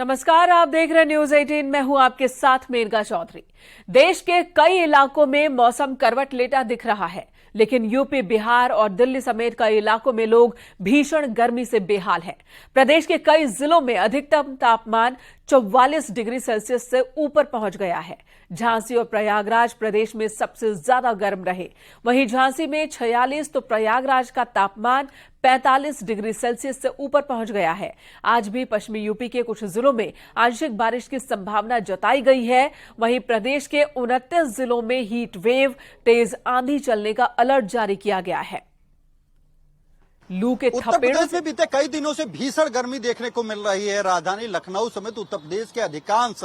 नमस्कार, आप देख रहे हैं न्यूज 18। मैं हूं आपके साथ मेनका चौधरी। देश के कई इलाकों में मौसम करवट लेता दिख रहा है, लेकिन यूपी, बिहार और दिल्ली समेत कई इलाकों में लोग भीषण गर्मी से बेहाल हैं। प्रदेश के कई जिलों में अधिकतम तापमान 44 डिग्री सेल्सियस से ऊपर पहुंच गया है। झांसी और प्रयागराज प्रदेश में सबसे ज्यादा गर्म रहे। वहीं झांसी में 46 तो प्रयागराज का तापमान 45 डिग्री सेल्सियस से ऊपर पहुंच गया है। आज भी पश्चिमी यूपी के कुछ जिलों में आंशिक बारिश की संभावना जताई गई है। वहीं प्रदेश के 29 जिलों में हीट वेव, तेज आंधी चलने का अलर्ट जारी किया गया है। लू के उत्तर प्रदेश में बीते कई दिनों से भीषण गर्मी देखने को मिल रही है। राजधानी लखनऊ समेत उत्तर प्रदेश के अधिकांश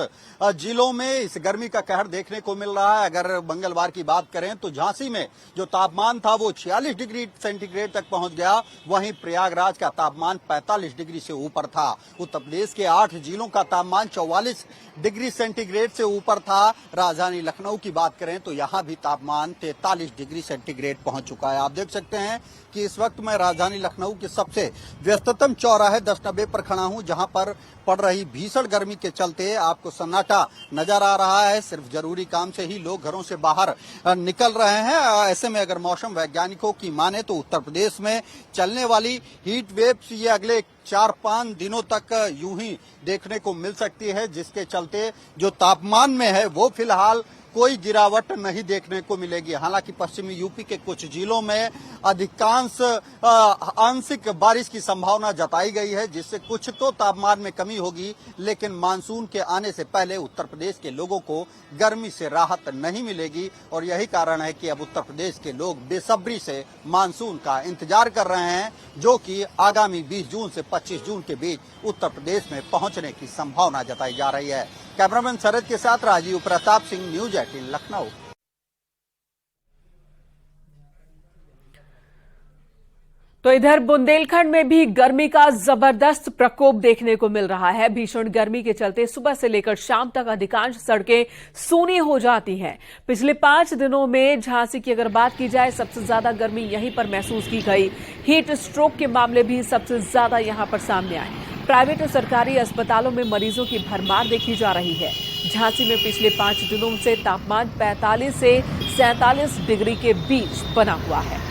जिलों में इस गर्मी का कहर देखने को मिल रहा है। अगर मंगलवार की बात करें तो झांसी में जो तापमान था वो 46 डिग्री सेंटीग्रेड तक पहुंच गया। वहीं प्रयागराज का तापमान 45 डिग्री से ऊपर था। उत्तर प्रदेश के 8 जिलों का तापमान 44 डिग्री सेंटीग्रेड से ऊपर था। राजधानी लखनऊ की बात करें तो यहाँ भी तापमान 43 डिग्री सेंटीग्रेड पहुंच चुका है। आप देख सकते हैं कि इस वक्त मैं राजधानी लखनऊ के सबसे व्यस्ततम चौराहे 1090 पर खड़ा हूं, जहां पर पड़ रही भीषण गर्मी के चलते आपको सन्नाटा नजर आ रहा है। सिर्फ जरूरी काम से ही लोग घरों से बाहर निकल रहे हैं। ऐसे में अगर मौसम वैज्ञानिकों की माने तो उत्तर प्रदेश में चलने वाली हीट वेव्स ये अगले 4-5 दिनों तक यूं ही देखने को मिल सकती है, जिसके चलते जो तापमान में है वो फिलहाल कोई गिरावट नहीं देखने को मिलेगी। हालांकि पश्चिमी यूपी के कुछ जिलों में अधिकांश आंशिक बारिश की संभावना जताई गई है, जिससे कुछ तो तापमान में कमी होगी, लेकिन मानसून के आने से पहले उत्तर प्रदेश के लोगों को गर्मी से राहत नहीं मिलेगी। और यही कारण है कि अब उत्तर प्रदेश के लोग बेसब्री से मानसून का इंतजार कर रहे हैं, जो कि आगामी 20 जून से 25 जून के बीच उत्तर प्रदेश में पहुंचने की संभावना जताई जा रही है। कैमरामैन शरद के साथ राजीव प्रताप सिंह, न्यूज 18 लखनऊ। तो इधर बुंदेलखंड में भी गर्मी का जबरदस्त प्रकोप देखने को मिल रहा है। भीषण गर्मी के चलते सुबह से लेकर शाम तक अधिकांश सड़कें सूनी हो जाती हैं। पिछले 5 दिनों में झांसी की अगर बात की जाए, सबसे ज्यादा गर्मी यहीं पर महसूस की गई। हीट स्ट्रोक के मामले भी सबसे ज्यादा यहां पर सामने आए। प्राइवेट और सरकारी अस्पतालों में मरीजों की भरमार देखी जा रही है। झांसी में पिछले 5 दिनों से तापमान 45 से 47 डिग्री के बीच बना हुआ है।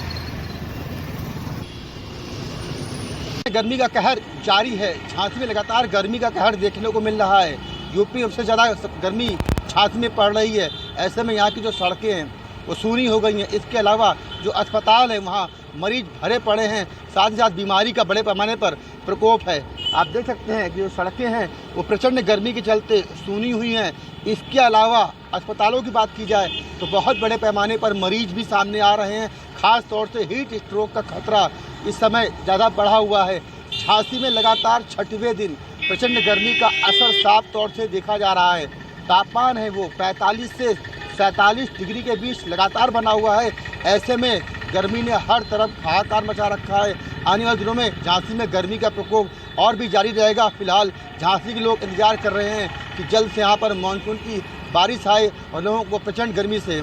गर्मी का कहर जारी है। झांसी में लगातार गर्मी का कहर देखने को मिल रहा है। यूपी में सबसे ज़्यादा गर्मी झांसी में पड़ रही है। ऐसे में यहाँ की जो सड़कें हैं वो सूनी हो गई हैं। इसके अलावा जो अस्पताल है वहाँ मरीज भरे पड़े हैं। साथ ही साथ बीमारी का बड़े पैमाने पर प्रकोप है। आप देख सकते हैं कि जो सड़कें हैं वो प्रचंड गर्मी के चलते सूनी हुई हैं। इसके अलावा अस्पतालों की बात की जाए तो बहुत बड़े पैमाने पर मरीज भी सामने आ रहे हैं। खास तौर से हीट स्ट्रोक का खतरा इस समय ज़्यादा बढ़ा हुआ है। झांसी में लगातार 6वें दिन प्रचंड गर्मी का असर साफ तौर से देखा जा रहा है। तापमान है वो 45 से 47 डिग्री के बीच लगातार बना हुआ है। ऐसे में गर्मी ने हर तरफ हाहाकार मचा रखा है। आने वाले दिनों में झांसी में गर्मी का प्रकोप और भी जारी रहेगा। फिलहाल झांसी के लोग इंतजार कर रहे हैं कि जल्द से यहाँ पर मानसून की बारिश आए और लोगों को प्रचंड गर्मी से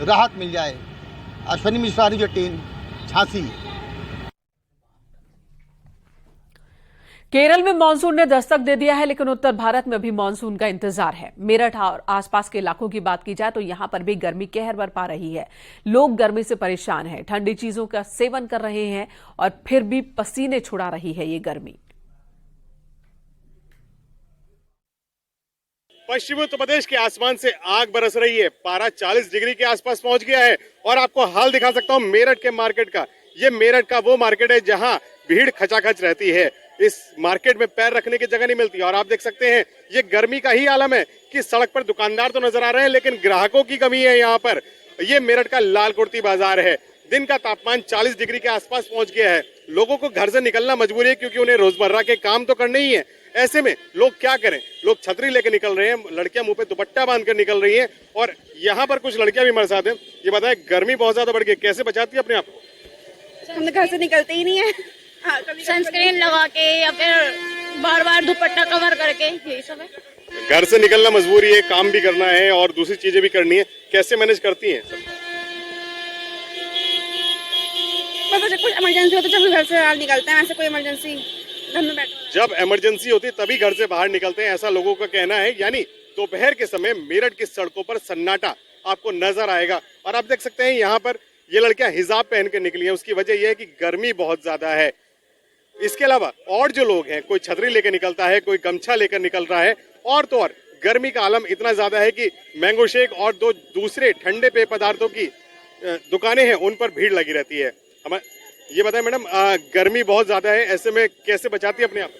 राहत मिल जाए। अश्विनी मिश्रा, न्यूज 18 झांसी। केरल में मानसून ने दस्तक दे दिया है, लेकिन उत्तर भारत में अभी मानसून का इंतजार है। मेरठ और आसपास के इलाकों की बात की जाए तो यहां पर भी गर्मी कहर बरपा रही है। लोग गर्मी से परेशान हैं, ठंडी चीजों का सेवन कर रहे हैं और फिर भी पसीने छुड़ा रही है ये गर्मी। पश्चिमी उत्तर प्रदेश के आसमान से आग बरस रही है। पारा 40 डिग्री के आसपास पहुंच गया है। और आपको हाल दिखा सकता हूं मेरठ के मार्केट का। ये मेरठ का वो मार्केट है जहां भीड़ खचाखच रहती है। इस मार्केट में पैर रखने की जगह नहीं मिलती। और आप देख सकते हैं ये गर्मी का ही आलम है कि सड़क पर दुकानदार तो नजर आ रहे हैं, लेकिन ग्राहकों की कमी है यहाँ पर। ये मेरठ का लाल कुर्ती बाजार है। दिन का तापमान 40 डिग्री के आसपास पहुंच गया है। लोगों को घर से निकलना मजबूरी है, क्योंकि उन्हें रोजमर्रा के काम तो करने ही है। ऐसे में लोग क्या करें? लोग छतरी लेके निकल रहे हैं, लड़कियां मुंह पे दुपट्टा बांध कर निकल रही हैं। और यहाँ पर कुछ लड़कियां भी हमारे साथ हैं। ये बताएं, गर्मी बहुत ज्यादा बढ़ गई, कैसे बचाती है अपने आप को? हम घर से निकलते ही नहीं है। सनस्क्रीन लगा के या फिर बार बार दुपट्टा कवर करके, यही सब है। घर से निकलना मजबूरी है, काम भी करना है और दूसरी चीजें भी करनी है। कैसे मैनेज करती हैं सब? कुछ इमरजेंसी हो तो जब घर से निकलते हैं, ऐसे कोई इमरजेंसी घर में बैठो। जब इमरजेंसी होती तभी घर से बाहर निकलते हैं, ऐसा लोगों का कहना है। यानी दोपहर के समय मेरठ की सड़कों पर सन्नाटा आपको नजर आएगा। और आप देख सकते हैं यहाँ पर ये लड़कियां हिजाब पहन के निकली हैं। उसकी वजह यह है कि गर्मी बहुत ज्यादा है। इसके अलावा और जो लोग हैं, कोई छतरी लेकर निकलता है, कोई गमछा लेकर निकल रहा है। और तो और गर्मी का आलम इतना ज्यादा है कि मैंगो शेक और दो दूसरे ठंडे पेय पदार्थों की दुकानें हैं, उन पर भीड़ लगी रहती है। हम ये बताएं मैडम, गर्मी बहुत ज्यादा है, ऐसे में कैसे बचाती है अपने आप?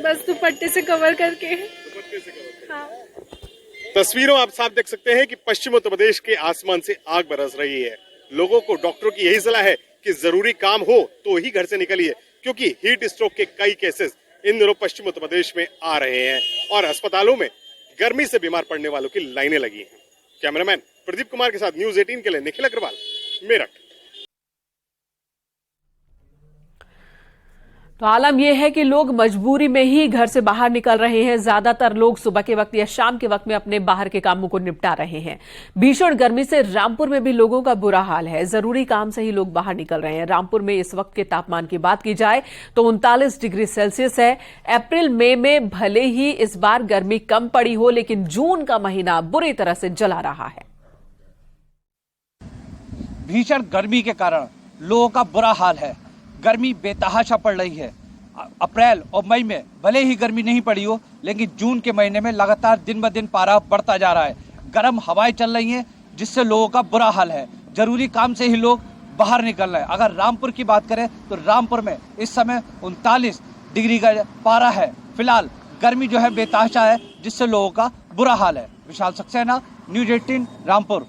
बस दुपट्टे से कवर करके। हाँ। तस्वीरों आप साफ देख सकते हैं कि पश्चिम उत्तर प्रदेश के आसमान से आग बरस रही है। लोगों को डॉक्टरों की यही सलाह है कि जरूरी काम हो तो ही घर से निकलिए, क्योंकि हीट स्ट्रोक के कई केसेस इन दिनों पश्चिम उत्तर प्रदेश में आ रहे हैं और अस्पतालों में गर्मी से बीमार पड़ने वालों की लाइनें लगी हैं। कैमरामैन प्रदीप कुमार के साथ न्यूज 18 के लिए निखिल अग्रवाल, मेरठ। तो आलम यह है कि लोग मजबूरी में ही घर से बाहर निकल रहे हैं। ज्यादातर लोग सुबह के वक्त या शाम के वक्त में अपने बाहर के कामों को निपटा रहे हैं। भीषण गर्मी से रामपुर में भी लोगों का बुरा हाल है। जरूरी काम से ही लोग बाहर निकल रहे हैं। रामपुर में इस वक्त के तापमान की बात की जाए तो 39 डिग्री सेल्सियस है। अप्रैल मई में भले ही इस बार गर्मी कम पड़ी हो, लेकिन जून का महीना बुरी तरह से जला रहा है। भीषण गर्मी के कारण लोगों का बुरा हाल है। गर्मी बेतहाशा पड़ रही है। अप्रैल और मई में भले ही गर्मी नहीं पड़ी हो, लेकिन जून के महीने में लगातार दिन ब दिन पारा बढ़ता जा रहा है। गर्म हवाएं चल रही हैं, जिससे लोगों का बुरा हाल है। जरूरी काम से ही लोग बाहर निकल रहे हैं। अगर रामपुर की बात करें तो रामपुर में इस समय 39 डिग्री का पारा है। फिलहाल गर्मी जो है बेतहाशा है, जिससे लोगों का बुरा हाल है। विशाल सक्सेना, न्यूज 18 रामपुर।